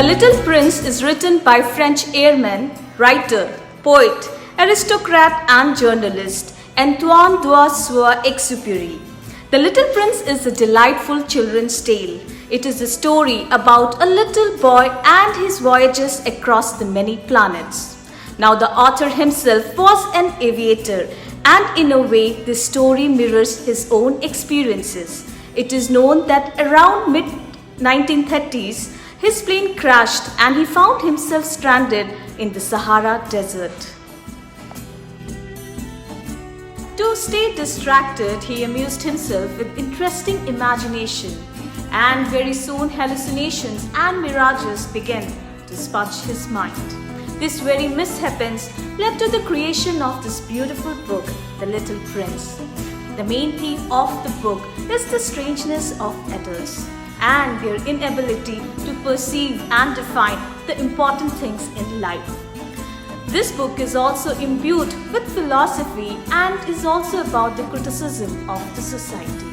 The Little Prince is written by French Airman, writer, poet, aristocrat and journalist Antoine de Saint exupery. The Little Prince is a delightful children's tale. It is a story about a little boy and his voyages across the many planets. Now the author himself was an aviator, and in a way this story mirrors his own experiences. It is known that around mid-1930s, his plane crashed and he found himself stranded in the Sahara desert. To stay distracted, he amused himself with interesting imagination, and very soon hallucinations and mirages began to smudge his mind. This very mishap-pence led to the creation of this beautiful book, The Little Prince. The main theme of the book is the strangeness of adults and their inability to perceive and define the important things in life. This book is also imbued with philosophy and is also about the criticism of the society.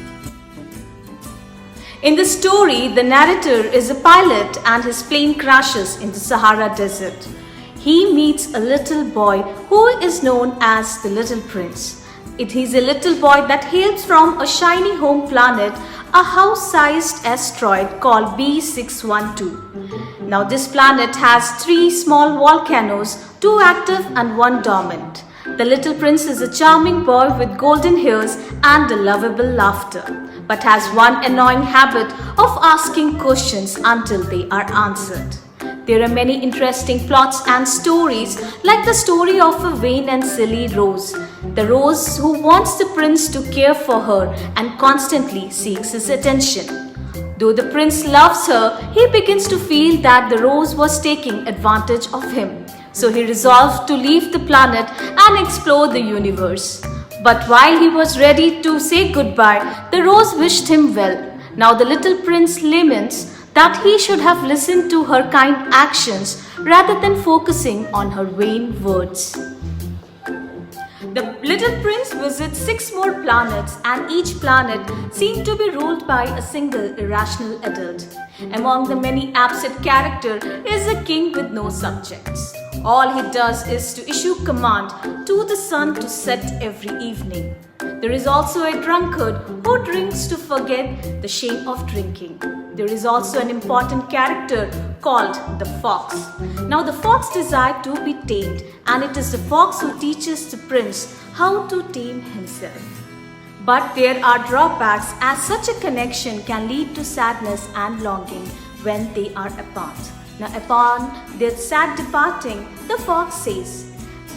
In the story, the narrator is a pilot and his plane crashes in the Sahara desert. He meets a little boy who is known as the Little Prince. He's a little boy that hails from a shiny home planet, a house-sized asteroid called B612. Now this planet has 3 small volcanoes, 2 active and 1 dormant. The Little Prince is a charming boy with golden hairs and a lovable laughter, but has one annoying habit of asking questions until they are answered. There are many interesting plots and stories, like the story of a vain and silly rose. The rose who wants the prince to care for her and constantly seeks his attention. Though the prince loves her, he begins to feel that the rose was taking advantage of him. So he resolved to leave the planet and explore the universe. But while he was ready to say goodbye, the rose wished him well. Now the little prince laments that he should have listened to her kind actions rather than focusing on her vain words. The Little Prince visits 6 more planets, and each planet seemed to be ruled by a single irrational adult. Among the many absent characters is a king with no subjects. All he does is to issue command to the sun to set every evening. There is also a drunkard who drinks to forget the shame of drinking. There is also an important character called the fox. Now the fox desires to be tamed, and it is the fox who teaches the prince how to tame himself. But there are drawbacks, as such a connection can lead to sadness and longing when they are apart. Now upon their sad departing, the fox says,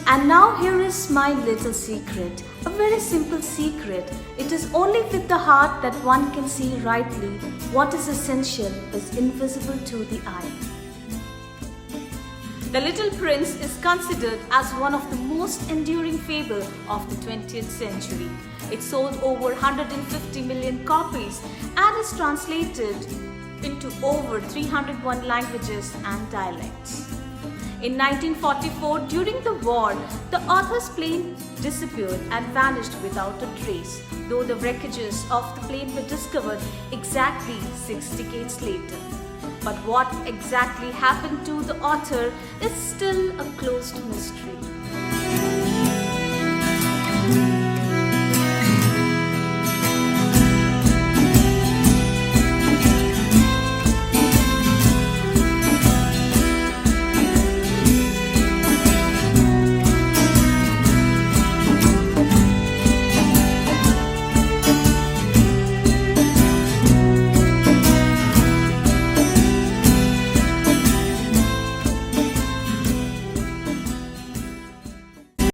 "And now here is my little secret, a very simple secret. It is only with the heart that one can see rightly what is essential is invisible to the eye." The Little Prince is considered as one of the most enduring fables of the 20th century. It sold over 150 million copies and is translated into over 301 languages and dialects. In 1944, during the war, the author's plane disappeared and vanished without a trace, though the wreckages of the plane were discovered exactly 6 decades later. But what exactly happened to the author is still a closed mystery.